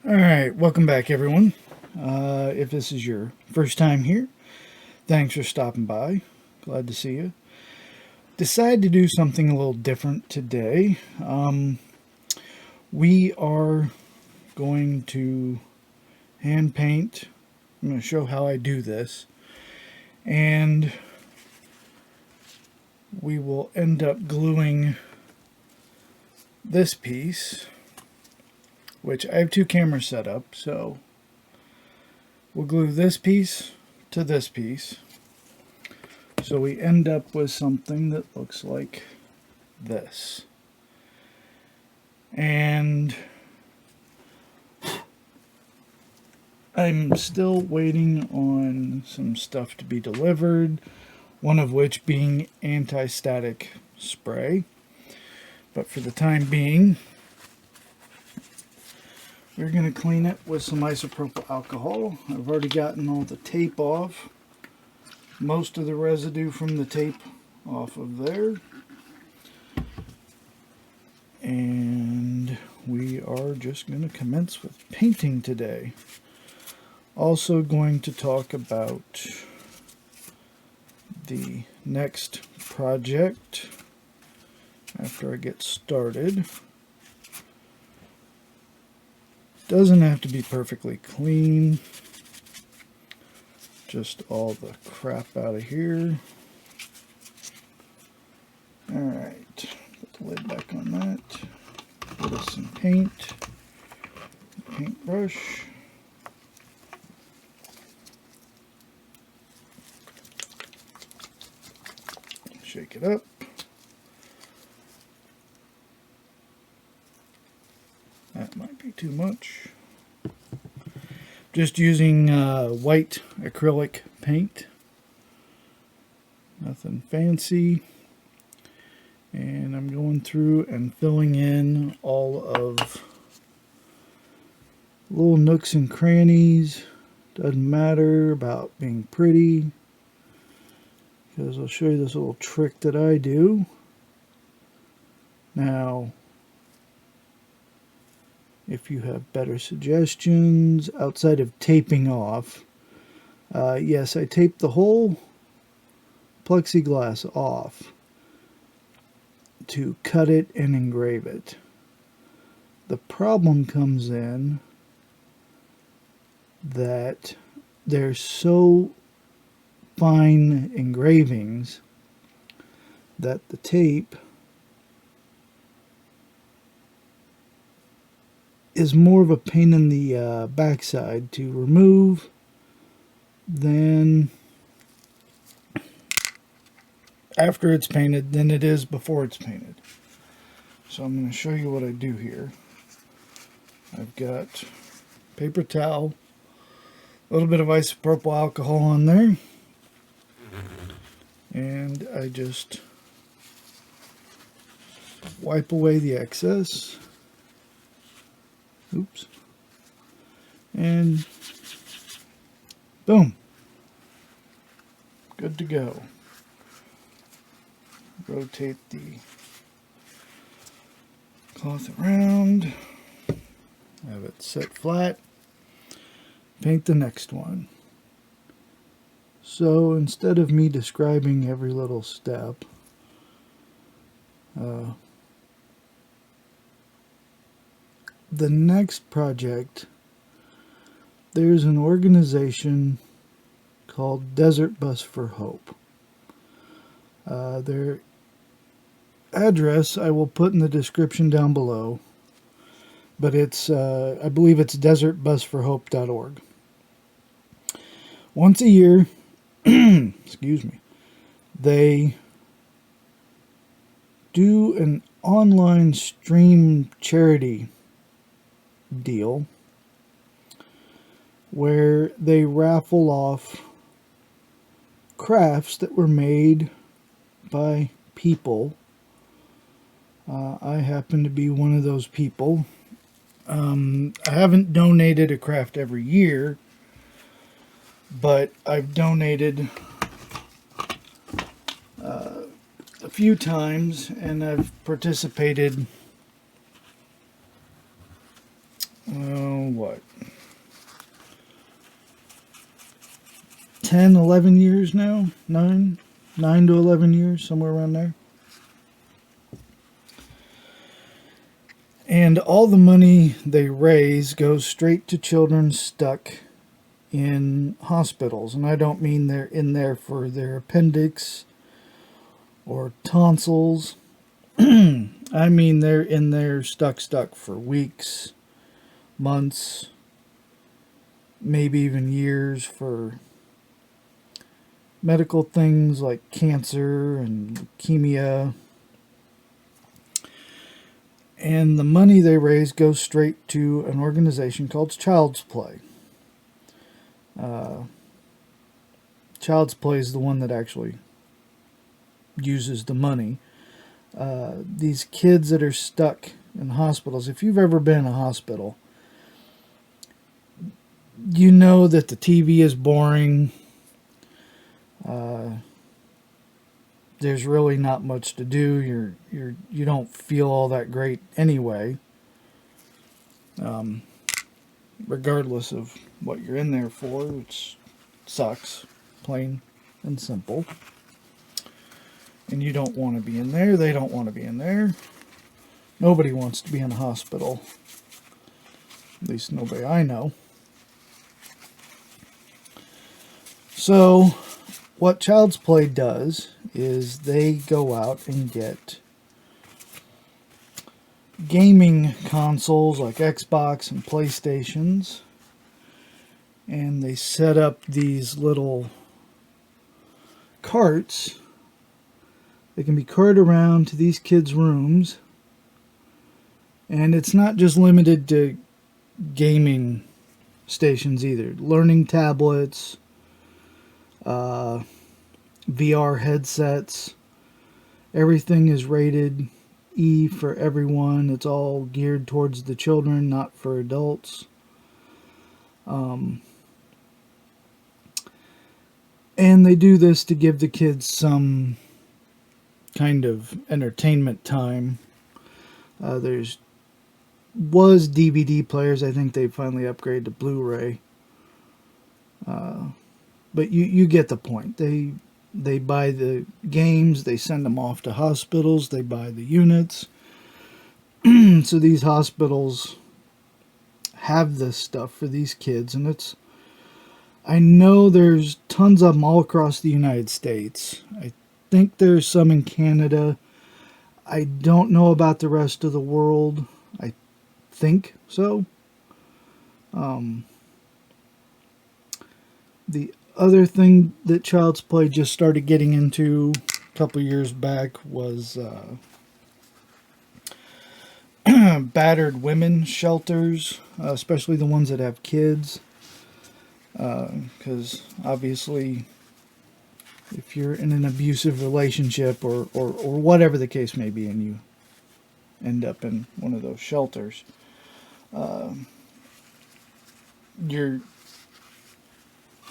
Alright, welcome back everyone. If this is your first time here, thanks for stopping by. Glad to see you. Decided to do something a little different today. We are going to hand paint. I'm going to show how I do this. And we will end up gluing this piece, which I have two cameras set up, so we'll glue this piece to this piece. So we end up with something that looks like this. And I'm still waiting on some stuff to be delivered, one of which being anti-static spray. But for the time being, we're going to clean it with some isopropyl alcohol. I've already gotten all the tape off, most of the residue from the tape off of there. And we are just going to commence with painting today. Also going to talk about the next project after I get started. Doesn't have to be perfectly clean. Just all the crap out of here. Alright, put the lid back on that. Put us some paint. Paintbrush. Shake it up. That might be too much. Just using white acrylic paint. Nothing fancy. And I'm going through and filling in all of little nooks and crannies. Doesn't matter about being pretty, because I'll show you this little trick that I do. Now, if you have better suggestions outside of taping off, yes, I tape the whole plexiglass off to cut it and engrave it. The problem comes in that they're so fine engravings that the tape is more of a pain in the backside to remove than after it's painted than it is before it's painted. So I'm going to show you what I do here. I've got paper towel, a little bit of isopropyl alcohol on there, and I just wipe away the excess. Oops. And boom. Good to go. Rotate the cloth around. Have it set flat. Paint the next one. So instead of me describing every little step, the next project, there's an organization called Desert Bus for Hope. Their address I will put in the description down below, but it's I believe it's desertbusforhope.org. Once a year, excuse me, they do an online stream charity deal where they raffle off crafts that were made by people. I happen to be one of those people. I haven't donated a craft every year, but I've donated a few times, and I've participated what, 10, 11 years now? 9 to 11 years, somewhere around there. And all the money they raise goes straight to children stuck in hospitals. And I don't mean they're in there for their appendix or tonsils. I mean they're in there stuck for weeks, months, maybe even years for medical things like cancer and leukemia. And the money they raise goes straight to an organization called Child's Play. Child's Play is the one that actually uses the money. These kids that are stuck in hospitals, if you've ever been in a hospital, you know that the TV is boring. There's really not much to do. You don't feel all that great anyway. Regardless of what you're in there for, which sucks, plain and simple. And you don't want to be in there. They don't want to be in there. Nobody wants to be in a hospital. At least nobody I know. So, what Child's Play does is they go out and get gaming consoles like Xbox and PlayStations, and they set up these little carts that can be carted around to these kids' rooms. And it's not just limited to gaming stations either. Learning tablets, VR headsets, everything is rated E for everyone. It's all geared towards the children, not for adults. And they do this to give the kids some kind of entertainment time. Was DVD players. I think they finally upgraded to Blu-ray. But you get the point. They buy the games, they send them off to hospitals, they buy the units. So these hospitals have this stuff for these kids, and I know there's tons of them all across the United States. I think there's some in Canada. I don't know about the rest of the world. I think so. The other thing that Child's Play just started getting into a couple years back was battered women shelters, especially the ones that have kids. Because obviously, if you're in an abusive relationship or whatever the case may be, and you end up in one of those shelters,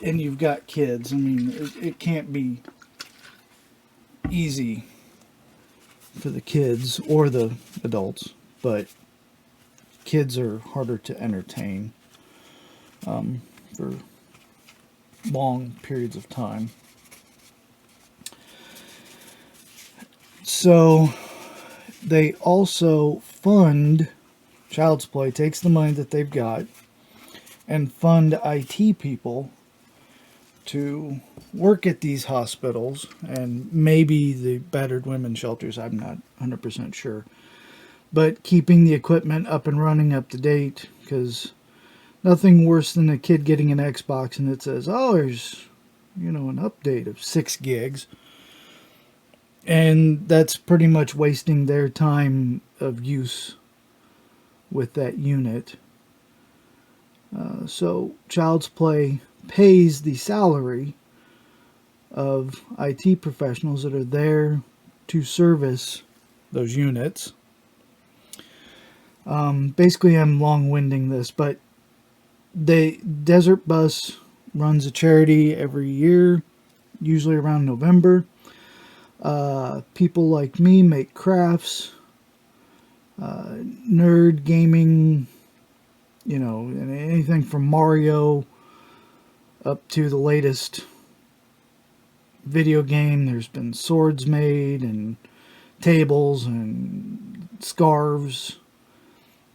and you've got kids. I mean, it can't be easy for the kids or the adults, but kids are harder to entertain for long periods of time. So they also fund, Child's Play takes the money that they've got and fund IT people to work at these hospitals and maybe the battered women shelters. I'm not 100% sure. But keeping the equipment up and running, up to date, because nothing worse than a kid getting an Xbox and it says, oh, there's, an update of 6 gigs. And that's pretty much wasting their time of use with that unit. So Child's Play pays the salary of IT professionals that are there to service those units. Basically, I'm long-winding this, but Desert Bus runs a charity every year, usually around November. People like me make crafts, nerd gaming you know, and anything from Mario up to the latest video game. There's been swords made and tables and scarves.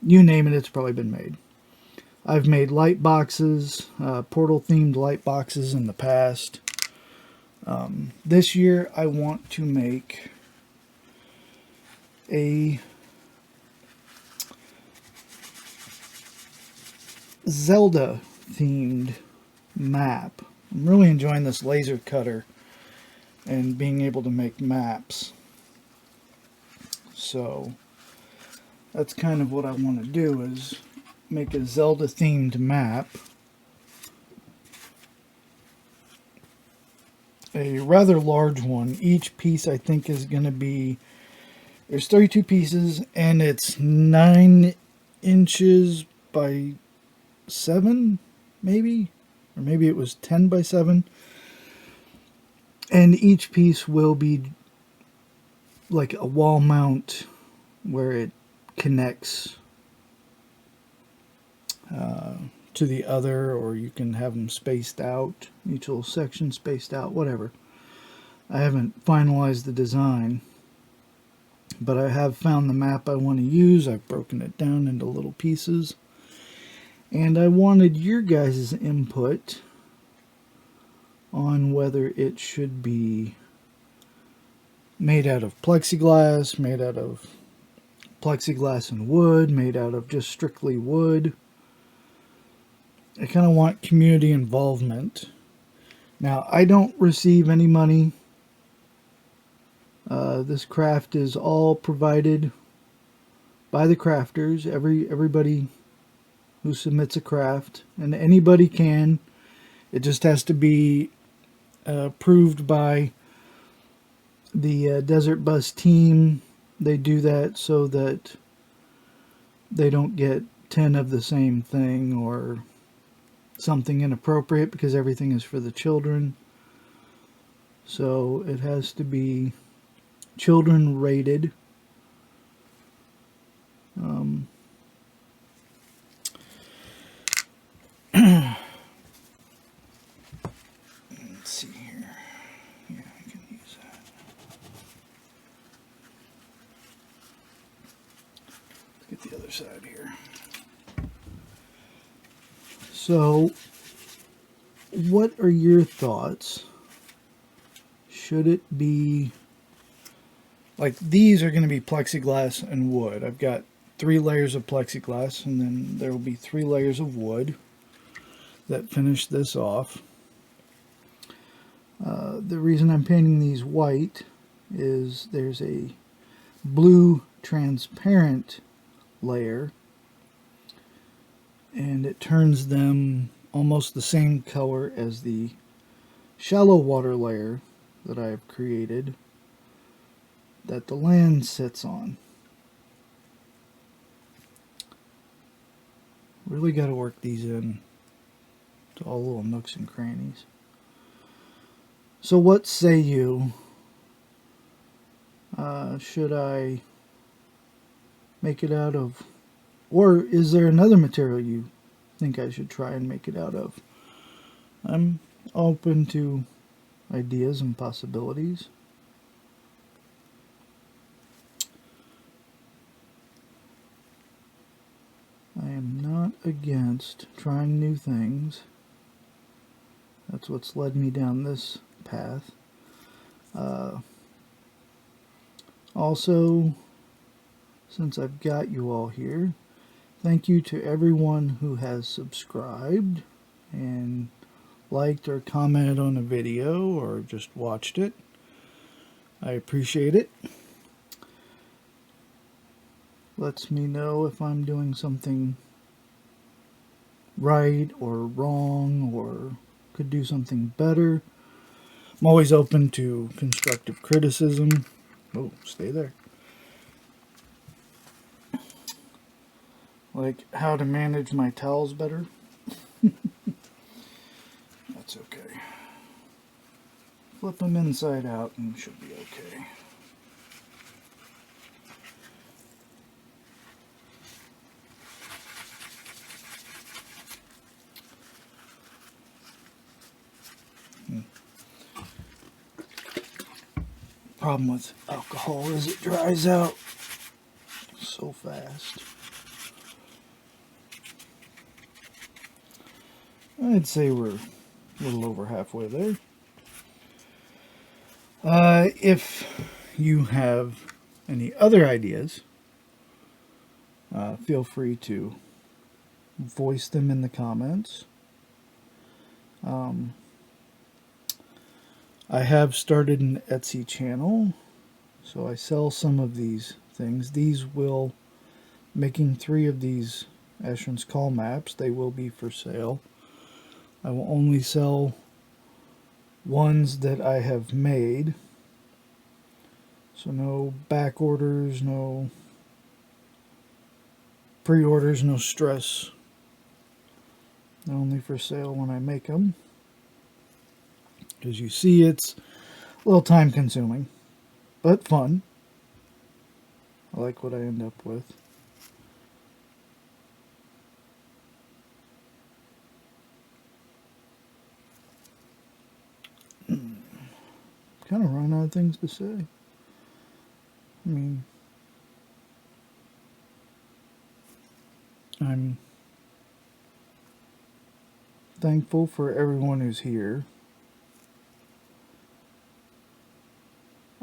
You name it, it's probably been made. I've made light boxes, portal themed light boxes in the past. This year I want to make a Zelda themed map. I'm really enjoying this laser cutter and being able to make maps. So that's kind of what I want to do, is make a Zelda themed map. A rather large one. Each piece I think is going to be, there's 32 pieces and it's 9 inches by 7 maybe, or maybe it was 10 by 7, and each piece will be like a wall mount where it connects to the other, or you can have them spaced out, each little section spaced out, whatever. I haven't finalized the design, but I have found the map I want to use. I've broken it down into little pieces, and I wanted your guys' input on whether it should be made out of plexiglass, made out of plexiglass and wood, made out of just strictly wood. I kind of want community involvement. Now, I don't receive any money. This craft is all provided by the crafters. Everybody who submits a craft, and anybody can. It just has to be approved by the Desert Bus team. They do that so that they don't get 10 of the same thing or something inappropriate, because everything is for the children. So it has to be children rated. Let's see here. Yeah, I can use that. Let's get the other side here. So, what are your thoughts? Should it be, like, these are going to be plexiglass and wood. I've got 3 layers of plexiglass, and then there will be 3 layers of wood that finish this off. The reason I'm painting these white is there's a blue transparent layer, and it turns them almost the same color as the shallow water layer that I have created that the land sits on. Really got to work these in to all the little nooks and crannies. So what say you? Should I make it out of, or is there another material you think I should try and make it out of? I'm open to ideas and possibilities. I am not against trying new things. That's what's led me down this path. Also, since I've got you all here, thank you to everyone who has subscribed and liked or commented on a video or just watched it. I appreciate it. Lets me know if I'm doing something right or wrong or could do something better. I'm always open to constructive criticism. Oh, stay there. Like how to manage my towels better. That's okay. Flip them inside out and should be okay. problem with alcohol is it dries out so fast. I'd say we're a little over halfway there. If you have any other ideas, feel free to voice them in the comments. I have started an Etsy channel, so I sell some of these things. Making 3 of these Asheron's Call maps, they will be for sale. I will only sell ones that I have made. So no back orders, no pre-orders, no stress. They're only for sale when I make them. As you see, it's a little time consuming, but fun. I like what I end up with. Kind of run out of things to say. I mean, I'm thankful for everyone who's here.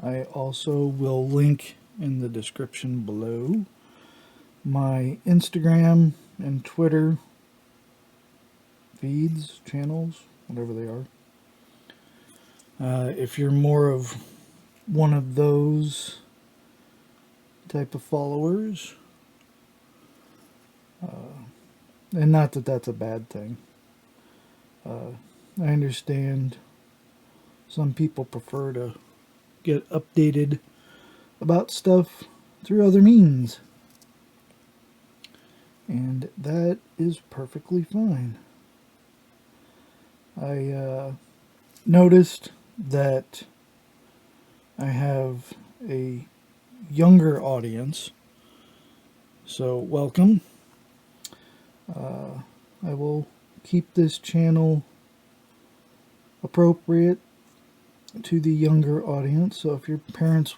I also will link in the description below my Instagram and Twitter feeds, channels, whatever they are. If you're more of one of those type of followers, and not that that's a bad thing. I understand some people prefer to get updated about stuff through other means, and that is perfectly fine. I noticed that I have a younger audience, so welcome. I will keep this channel appropriate to the younger audience, so if your parents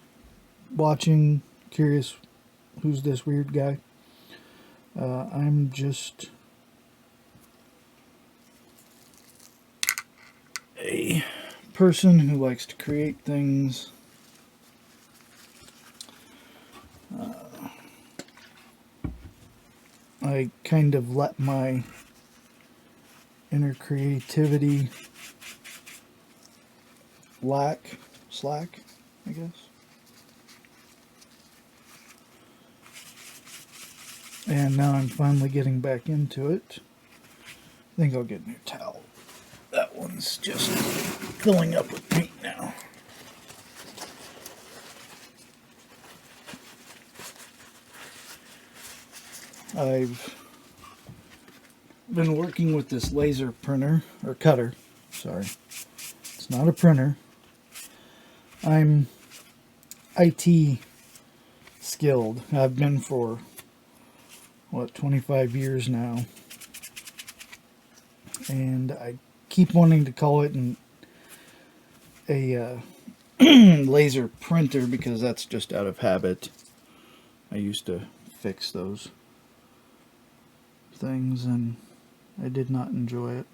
watching curious who's this weird guy, I'm just a person who likes to create things. I kind of let my inner creativity slack, I guess. And now I'm finally getting back into it. I think I'll get a new towel. That one's just filling up with paint now. I've been working with this laser printer, or cutter, sorry. It's not a printer. I'm IT skilled. I've been for, 25 years now. And I keep wanting to call it a laser printer because that's just out of habit. I used to fix those things and I did not enjoy it.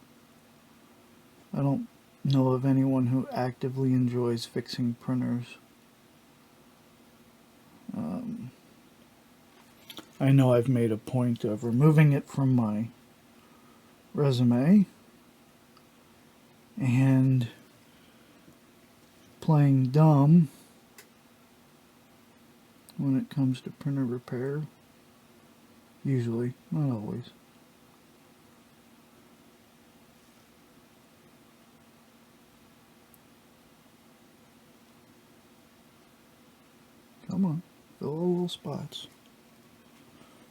I don't know of anyone who actively enjoys fixing printers. I know I've made a point of removing it from my resume and playing dumb when it comes to printer repair. Usually, not always. Come on, fill all the little spots.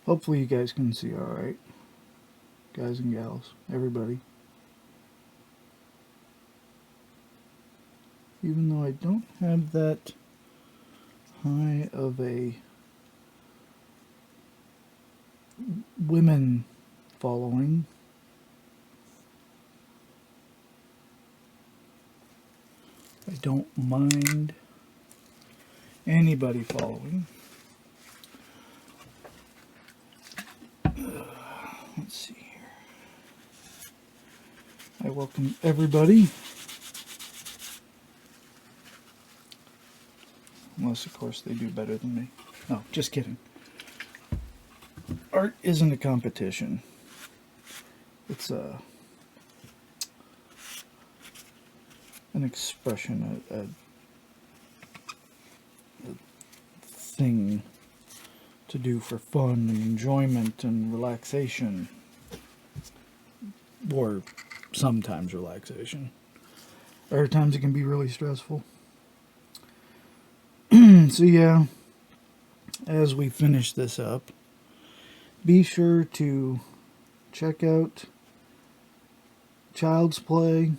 Hopefully you guys can see alright. Guys and gals, everybody. Even though I don't have that high of a women following, I don't mind anybody following. Let's see here. I welcome everybody. Unless, of course, they do better than me. No, just kidding. Art isn't a competition. It's an expression, a thing to do for fun and enjoyment and relaxation. Or sometimes relaxation. Other times it can be really stressful. So yeah, as we finish this up, be sure to check out Child's Play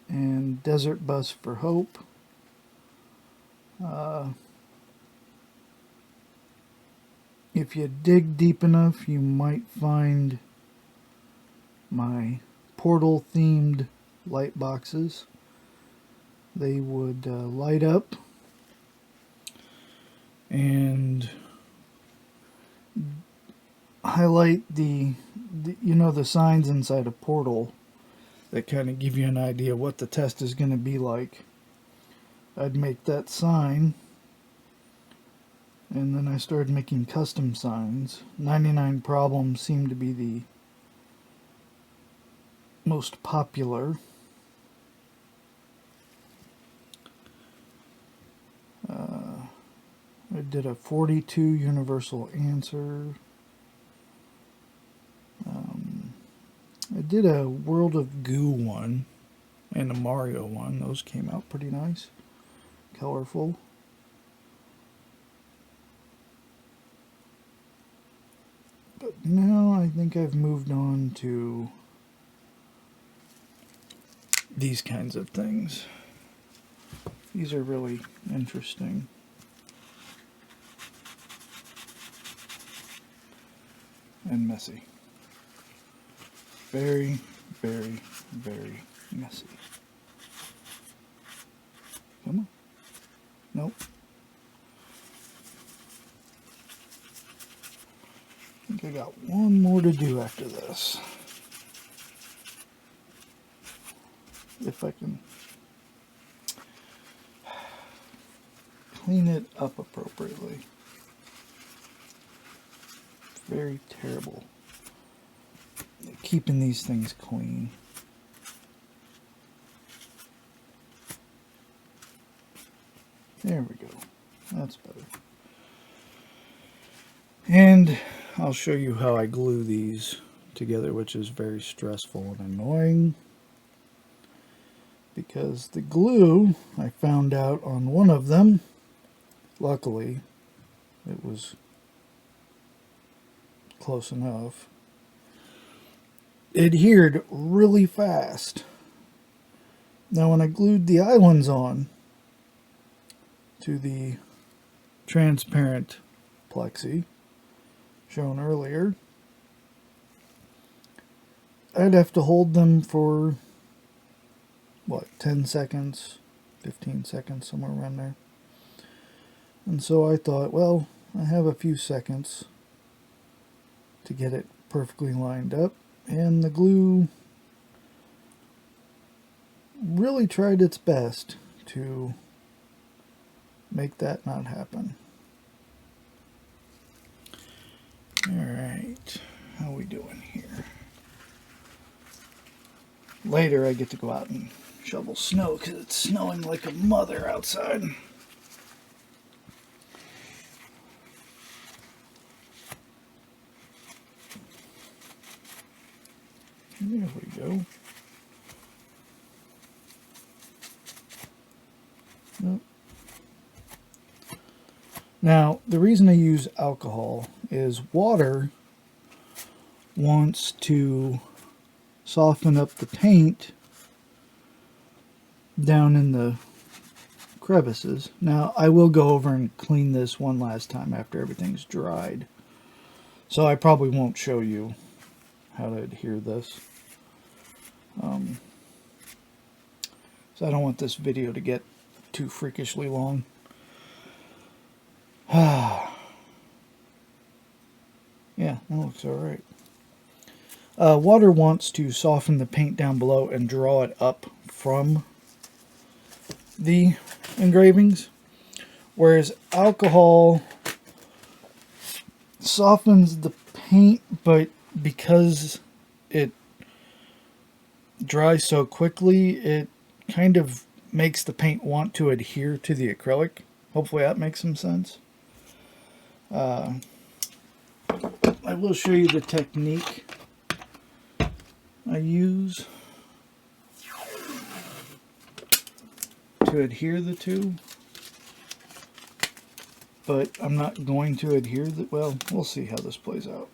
and Desert Bus for Hope. If you dig deep enough, you might find my portal themed light boxes. They would light up and highlight the signs inside a portal that kind of give you an idea what the test is going to be like. I'd make that sign, and then I started making custom signs. 99 Problems seemed to be the most popular. I did a 42 universal answer. I did a World of Goo one and a Mario one. Those came out pretty nice. Colorful. But now I think I've moved on to these kinds of things. These are really interesting. And messy. Very, very, very messy. Come on. Nope. I think I got one more to do after this. If I can clean it up appropriately. Very terrible at keeping these things clean. There we go. That's better. And I'll show you how I glue these together, which is very stressful and annoying. Because the glue, I found out on one of them, luckily, it was close enough, it adhered really fast. Now when I glued the islands on to the transparent plexi shown earlier, I'd have to hold them for 10 seconds, 15 seconds, somewhere around there. And so I thought, well, I have a few seconds to get it perfectly lined up, and the glue really tried its best to make that not happen. Alright, how we doing here? Later I get to go out and shovel snow because it's snowing like a mother outside. There we go. Nope. Now, the reason I use alcohol is water wants to soften up the paint down in the crevices. Now, I will go over and clean this one last time after everything's dried. So I probably won't show you how to adhere this. So I don't want this video to get too freakishly long. Yeah, that looks alright. Water wants to soften the paint down below and draw it up from the engravings, whereas alcohol softens the paint, but because it dries so quickly, it kind of makes the paint want to adhere to the acrylic. Hopefully that makes some sense. I will show you the technique I use to adhere the two, but I'm not going to adhere the, well, we'll see how this plays out.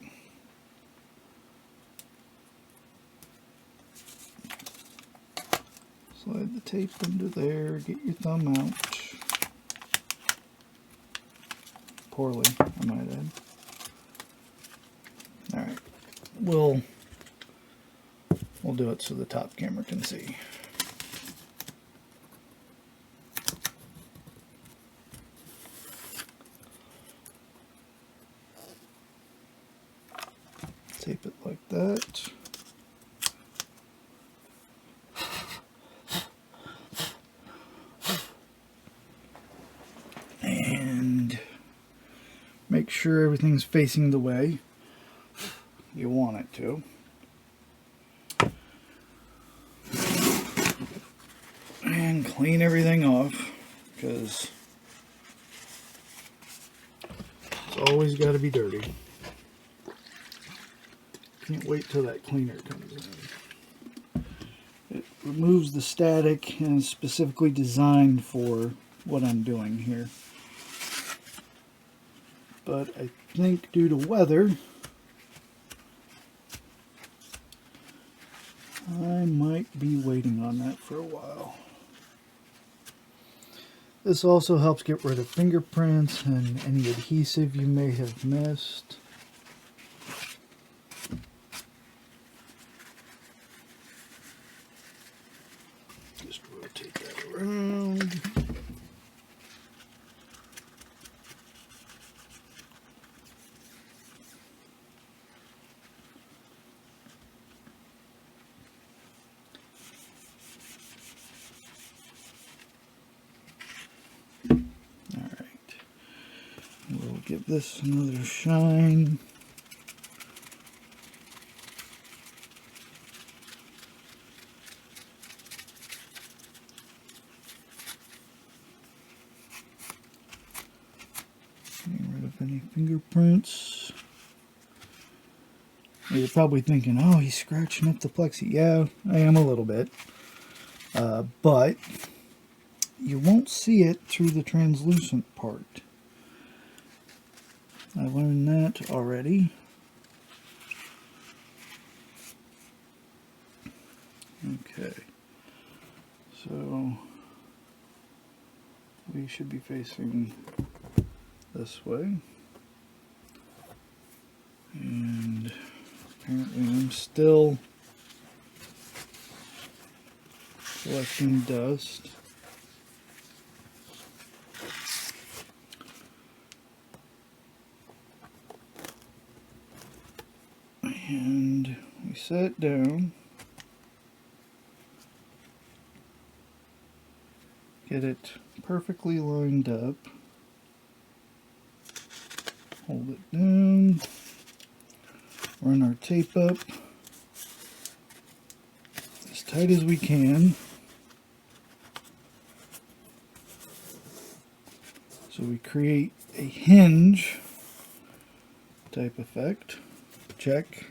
Slide the tape into there, get your thumb out. Poorly, I might add. Alright, we'll do it so the top camera can see. Tape it like that. And make sure everything's facing the way you want it to. And clean everything off, because it's always got to be dirty. Can't wait till that cleaner comes in. It removes the static and is specifically designed for what I'm doing here. But I think due to weather, I might be waiting on that for a while. This also helps get rid of fingerprints and any adhesive you may have missed. Just rotate that around. We'll give this another shine. Getting rid of any fingerprints. You're probably thinking, oh, he's scratching up the plexi. Yeah, I am a little bit. But you won't see it through the translucent part. I learned that already. Okay, so we should be facing this way. And apparently I'm still collecting dust. And we set it down, get it perfectly lined up, hold it down, run our tape up as tight as we can, so we create a hinge type effect. Check.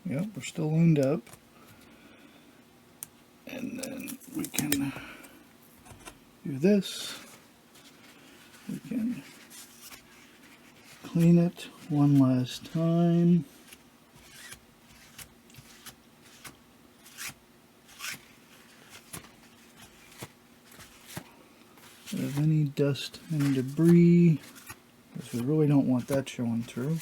Yep, we're still lined up. And then we can do this. We can clean it one last time. If any dust and debris, because we really don't want that showing through.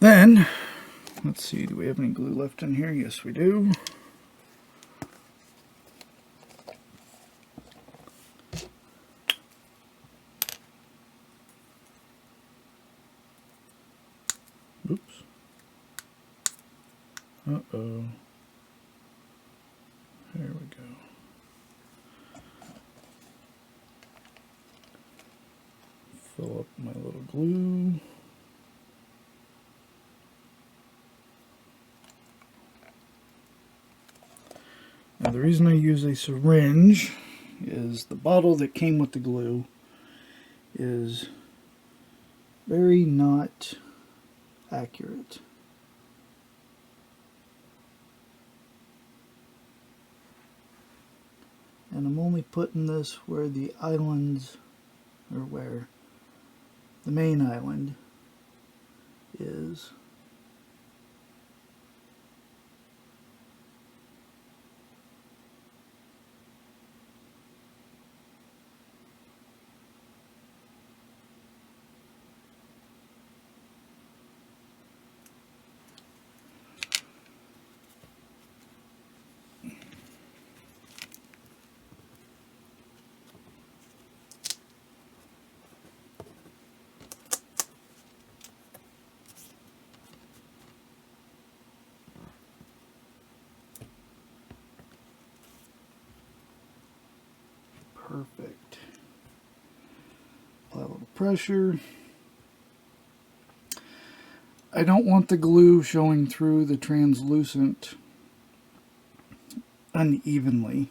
Then, let's see, do we have any glue left in here? Yes, we do. Oops. Uh-oh. There we go. Fill up my little glue. Now the reason I use a syringe is the bottle that came with the glue is very not accurate. And I'm only putting this where the islands, or where the main island is. Perfect. Apply a little pressure. I don't want the glue showing through the translucent unevenly.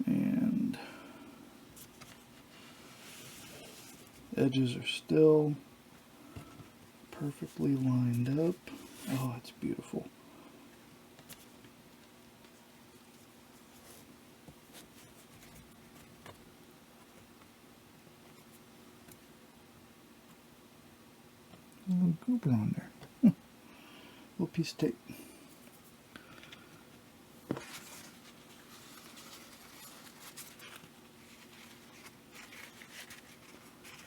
And edges are still perfectly lined up. Oh, it's beautiful. A little goober on there. Little piece of tape.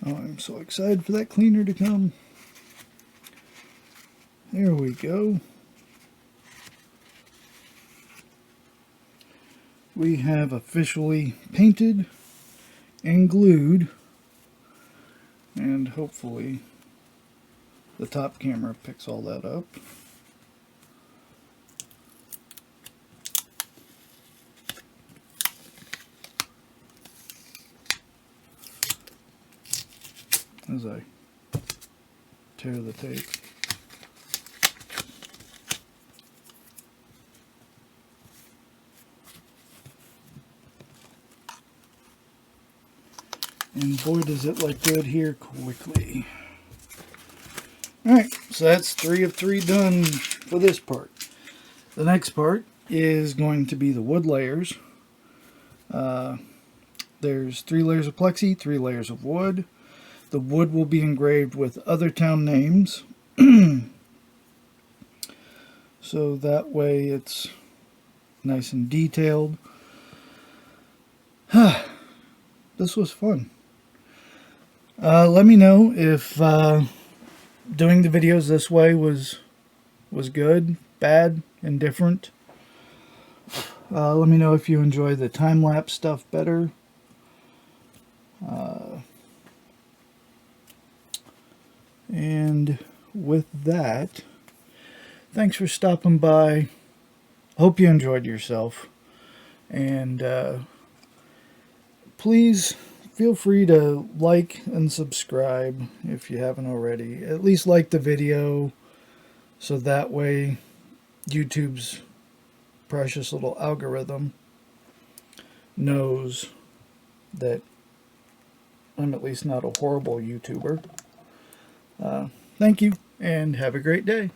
Oh, I'm so excited for that cleaner to come. There we go. We have officially painted and glued, and hopefully the top camera picks all that up. As I tear the tape. And boy, does it look good here quickly. Alright, so that's 3 of 3 done for this part. The next part is going to be the wood layers. There's 3 layers of plexi, 3 layers of wood. The wood will be engraved with other town names. So that way it's nice and detailed. This was fun. Let me know if doing the videos this way was good, bad, indifferent. Let me know if you enjoy the time-lapse stuff better. And with that, thanks for stopping by. Hope you enjoyed yourself. And please feel free to like and subscribe if you haven't already. At least like the video, so that way YouTube's precious little algorithm knows that I'm at least not a horrible YouTuber. Thank you, and have a great day.